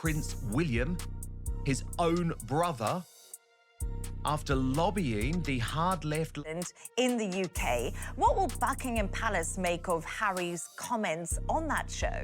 Prince William, his own brother, after lobbying the hard left in the UK. What will Buckingham Palace make of Harry's comments on that show?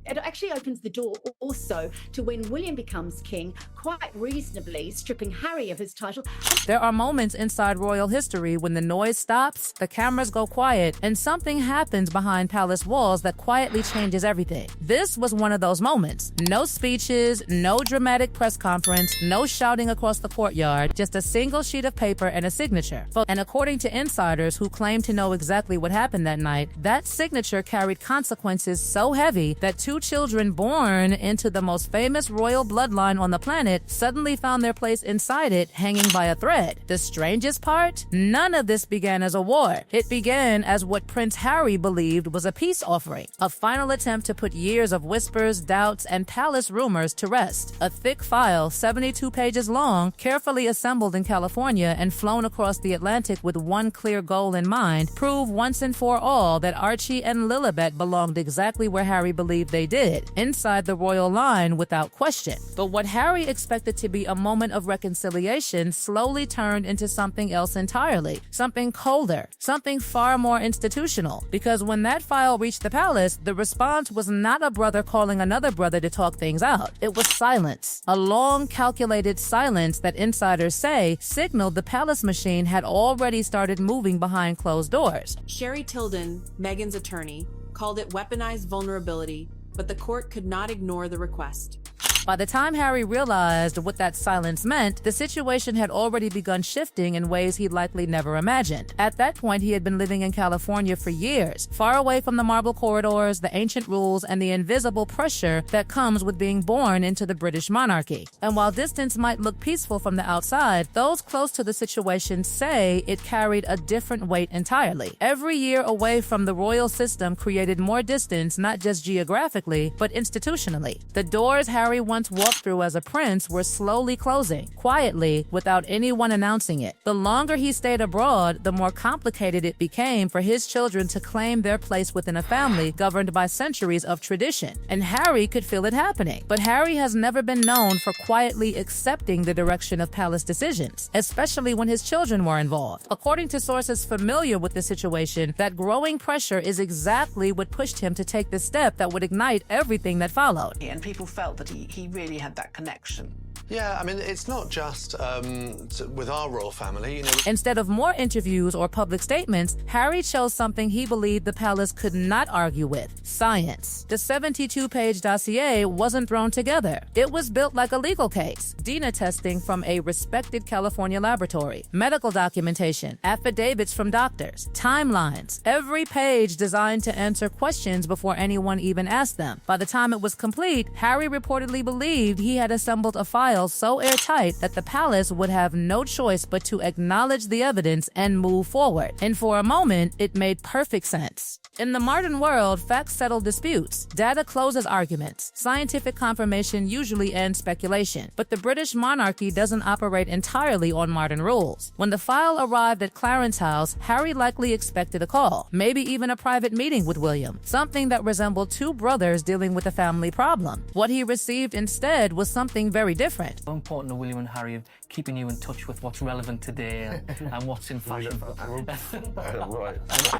It actually opens the door also to when William becomes king, quite reasonably stripping Harry of his title. There are moments inside royal history when the noise stops, the cameras go quiet, and something happens behind palace walls that quietly changes everything. This was one of those moments. No speeches, no dramatic press conference, no shouting across the courtyard, just a single sheet of paper and a signature. And according to insiders who claim to know exactly what happened that night, that signature carried consequences so heavy that two children born into the most famous royal bloodline on the planet suddenly found their place inside it, hanging by a thread. The strangest part? None of this began as a war. It began as what Prince Harry believed was a peace offering, a final attempt to put years of whispers, doubts, and palace rumors to rest. A thick file, 72 pages long, carefully assembled in California and flown across the Atlantic with one clear goal in mind: prove once and for all that Archie and Lilibet belonged exactly where Harry believed they did, inside the royal line without question. But what Harry expected to be a moment of reconciliation slowly turned into something else entirely, something colder, something far more institutional. Because when that file reached the palace, the response was not a brother calling another brother to talk things out. It was silence, a long, calculated silence that insiders say signaled the palace machine had already started moving behind closed doors. Sherry Tilden, Meghan's attorney, called it weaponized vulnerability, but the court could not ignore the request. By the time Harry realized what that silence meant, the situation had already begun shifting in ways he'd likely never imagined. At that point, he had been living in California for years, far away from the marble corridors, the ancient rules, and the invisible pressure that comes with being born into the British monarchy. And while distance might look peaceful from the outside, those close to the situation say it carried a different weight entirely. Every year away from the royal system created more distance, not just geographically, but institutionally. The doors Harry once walked through as a prince were slowly closing, quietly, without anyone announcing it. The longer he stayed abroad, the more complicated it became for his children to claim their place within a family governed by centuries of tradition. And Harry could feel it happening. But Harry has never been known for quietly accepting the direction of palace decisions, especially when his children were involved. According to sources familiar with the situation, that growing pressure is exactly what pushed him to take the step that would ignite everything that followed. And people felt that he really had that connection. Yeah, I mean, it's not just with our royal family, you know. Instead of more interviews or public statements, Harry chose something he believed the palace could not argue with: science. The 72-page dossier wasn't thrown together. It was built like a legal case. DNA testing from a respected California laboratory, medical documentation, affidavits from doctors, timelines, every page designed to answer questions before anyone even asked them. By the time it was complete, Harry reportedly believed he had assembled a file so airtight that the palace would have no choice but to acknowledge the evidence and move forward. And for a moment, it made perfect sense. In the modern world, facts settle disputes. Data closes arguments. Scientific confirmation usually ends speculation. But the British monarchy doesn't operate entirely on modern rules. When the file arrived at Clarence House, Harry likely expected a call, maybe even a private meeting with William, something that resembled two brothers dealing with a family problem. What he received instead was something very different. How important are William and Harry of keeping you in touch with what's relevant today and what's in fashion?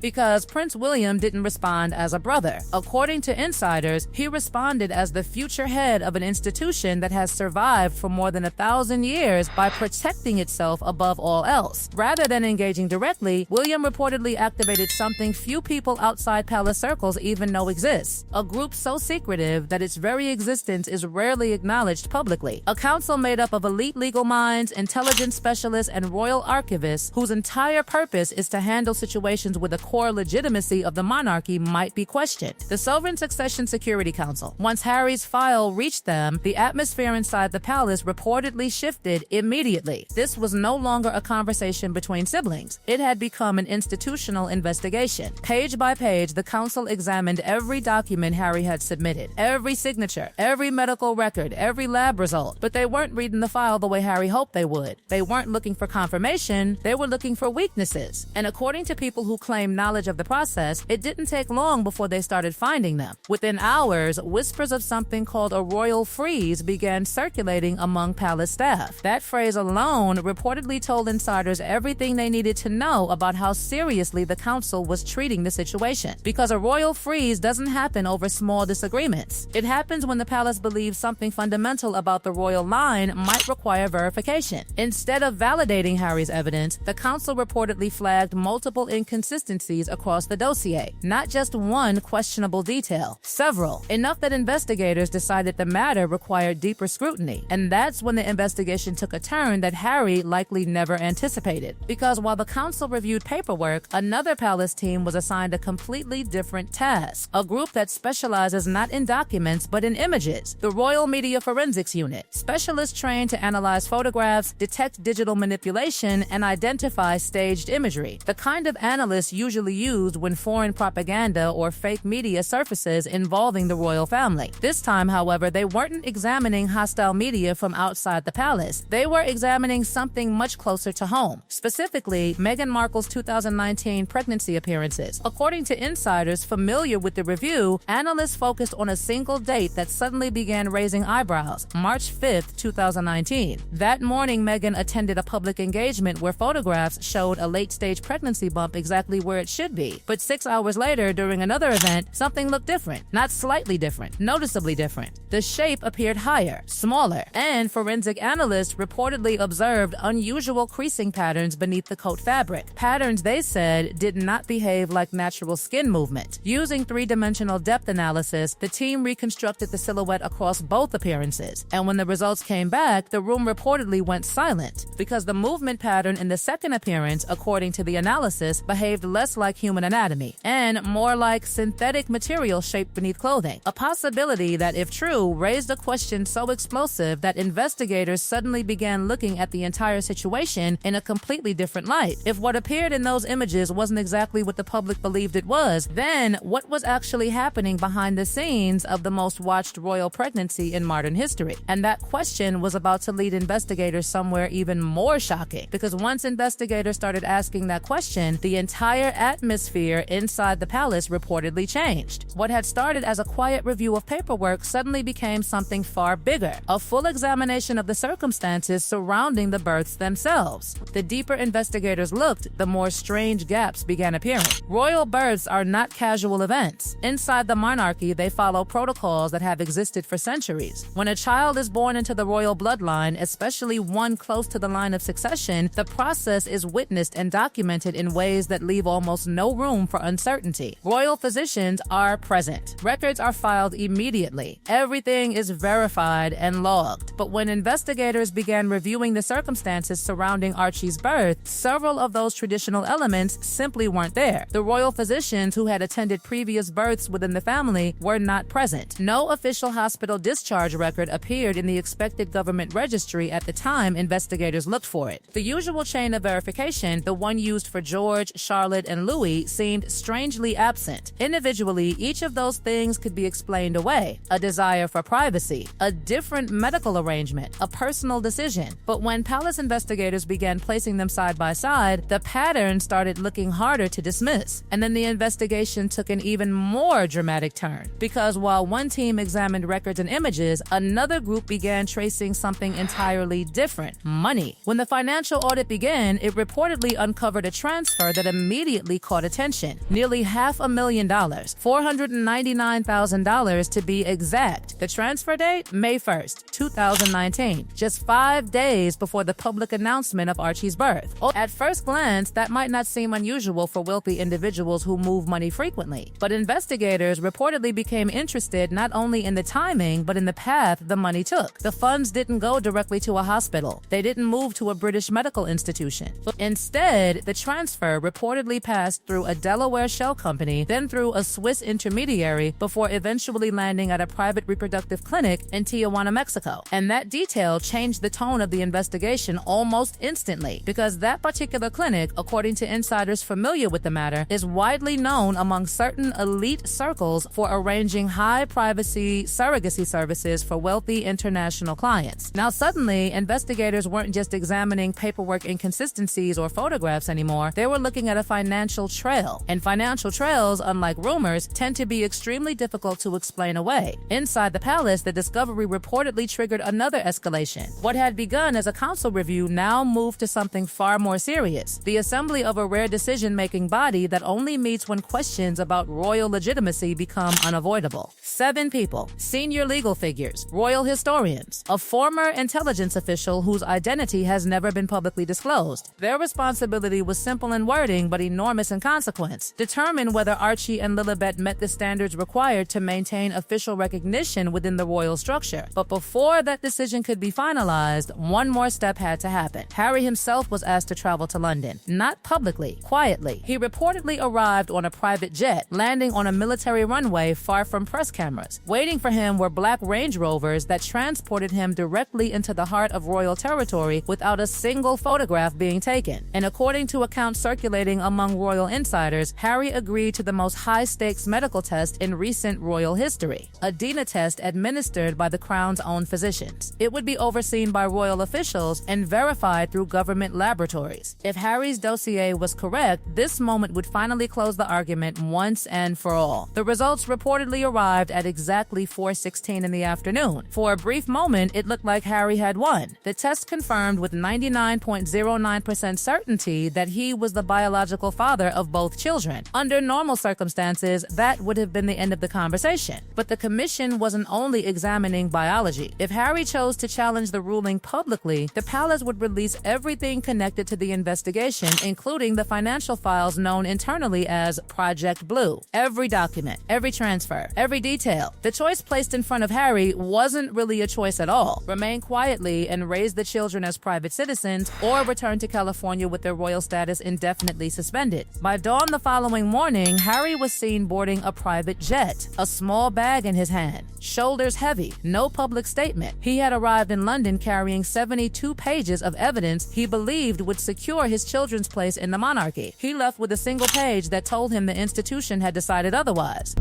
Because Prince William didn't respond as a brother. According to insiders, he responded as the future head of an institution that has survived for more than 1,000 years by protecting itself above all else. Rather than engaging directly, William reportedly activated something few people outside palace circles even know exists: a group so secretive that its very existence is rarely acknowledged publicly. A council made up of elite legal minds, intelligence specialists, and royal archivists whose entire purpose is to handle situations where the core legitimacy of the monarchy might be questioned. The Sovereign Succession Security Council. Once Harry's file reached them, the atmosphere inside the palace reportedly shifted immediately. This was no longer a conversation between siblings. It had become an institutional investigation. Page by page, the council examined every document Harry had submitted, every signature, every medical record, every lab result. But they weren't reading the file the way Harry hoped hoped they would. They weren't looking for confirmation, they were looking for weaknesses. And according to people who claim knowledge of the process, it didn't take long before they started finding them. Within hours, whispers of something called a royal freeze began circulating among palace staff. That phrase alone reportedly told insiders everything they needed to know about how seriously the council was treating the situation. Because a royal freeze doesn't happen over small disagreements. It happens when the palace believes something fundamental about the royal line might require verification. Instead of validating Harry's evidence, the council reportedly flagged multiple inconsistencies across the dossier. Not just one questionable detail, several. Enough that investigators decided the matter required deeper scrutiny. And that's when the investigation took a turn that Harry likely never anticipated. Because while the council reviewed paperwork, another palace team was assigned a completely different task. A group that specializes not in documents but in images. The Royal Media Forensics Unit. Specialists trained to analyze photographs, detect digital manipulation, and identify staged imagery. The kind of analysts usually used when foreign propaganda or fake media surfaces involving the royal family. This time, however, they weren't examining hostile media from outside the palace. They were examining something much closer to home. Specifically, Meghan Markle's 2019 pregnancy appearances. According to insiders familiar with the review, analysts focused on a single date that suddenly began raising eyebrows, March 5th, 2019. That morning, Meghan attended a public engagement where photographs showed a late-stage pregnancy bump exactly where it should be. But 6 hours later, during another event, something looked different. Not slightly different, noticeably different. The shape appeared higher, smaller, and forensic analysts reportedly observed unusual creasing patterns beneath the coat fabric. Patterns, they said, did not behave like natural skin movement. Using three-dimensional depth analysis, the team reconstructed the silhouette across both appearances. And when the results came back, the room reportedly went silent because the movement pattern in the second appearance, according to the analysis, behaved less like human anatomy and more like synthetic material shaped beneath clothing. A possibility that, if true, raised a question so explosive that investigators suddenly began looking at the entire situation in a completely different light. If what appeared in those images wasn't exactly what the public believed it was, then what was actually happening behind the scenes of the most watched royal pregnancy in modern history? And that question was about to lead investigators somewhere even more shocking, because once investigators started asking that question, the entire atmosphere inside the palace reportedly changed. What had started as a quiet review of paperwork suddenly became something far bigger, a full examination of the circumstances surrounding the births themselves. The deeper investigators looked, the more strange gaps began appearing. Royal births are not casual events. Inside the monarchy, they follow protocols that have existed for centuries. When a child is born into the royal bloodline, especially one close to the line of succession, the process is witnessed and documented in ways that leave almost no room for uncertainty. Royal physicians are present. Records are filed immediately. Everything is verified and logged. But when investigators began reviewing the circumstances surrounding Archie's birth, several of those traditional elements simply weren't there. The royal physicians who had attended previous births within the family were not present. No official hospital discharge record appeared in the expected government registry at the time investigators looked for it. The usual chain of verification, the one used for George, Charlotte, and Louis, seemed strangely absent. Individually, each of those things could be explained away. A desire for privacy, a different medical arrangement, a personal decision. But when palace investigators began placing them side by side, the pattern started looking harder to dismiss. And then the investigation took an even more dramatic turn. Because while one team examined records and images, another group began tracing something entirely different: money. When the financial audit began, it reportedly uncovered a transfer that immediately caught attention. Nearly $500,000, $499,000 to be exact. The transfer date, May 1st, 2019, just 5 days before the public announcement of Archie's birth. At first glance, that might not seem unusual for wealthy individuals who move money frequently, but investigators reportedly became interested not only in the timing, but in the path the money took. The funds didn't go directly to a hospital. They didn't move to a British medical institution. Instead, the transfer reportedly passed through a Delaware shell company, then through a Swiss intermediary, before eventually landing at a private reproductive clinic in Tijuana, Mexico. And that detail changed the tone of the investigation almost instantly, because that particular clinic, according to insiders familiar with the matter, is widely known among certain elite circles for arranging high-privacy surrogacy services for wealthy international clients. Now, suddenly, investigators investigators weren't just examining paperwork inconsistencies or photographs anymore, they were looking at a financial trail. And financial trails, unlike rumors, tend to be extremely difficult to explain away. Inside the palace, the discovery reportedly triggered another escalation. What had begun as a council review now moved to something far more serious: the assembly of a rare decision-making body that only meets when questions about royal legitimacy become unavoidable. 7 people, senior legal figures, royal historians, a former intelligence official whose identity has never been publicly disclosed. Their responsibility was simple in wording but enormous in consequence: determine whether Archie and Lilibet met the standards required to maintain official recognition within the royal structure. But before that decision could be finalized, one more step had to happen. Harry himself was asked to travel to London. Not publicly, quietly. He reportedly arrived on a private jet, landing on a military runway far from press cameras. Waiting for him were black Range Rovers that transported him directly into the heart of royal territory without a single photograph being taken. And according to accounts circulating among royal insiders, Harry agreed to the most high-stakes medical test in recent royal history, a DNA test administered by the Crown's own physicians. It would be overseen by royal officials and verified through government laboratories. If Harry's dossier was correct, this moment would finally close the argument once and for all. The results reportedly arrived at exactly 4:16 in the afternoon. For a brief moment, it looked like Harry had won. The test confirmed with 99.09% certainty that he was the biological father of both children. Under normal circumstances, that would have been the end of the conversation. But the commission wasn't only examining biology. If Harry chose to challenge the ruling publicly, the palace would release everything connected to the investigation, including the financial files known internally as Project Blue. Every document, every transfer, every detail. The choice placed in front of Harry wasn't really a choice at all: remain quietly and raise the children as private citizens, or return to California with their royal status indefinitely suspended. By dawn the following morning, Harry was seen boarding a private jet, a small bag in his hand, shoulders heavy, no public statement. He had arrived in London carrying 72 pages of evidence he believed would secure his children's place in the monarchy. He left with a single page that told him the institution had decided otherwise.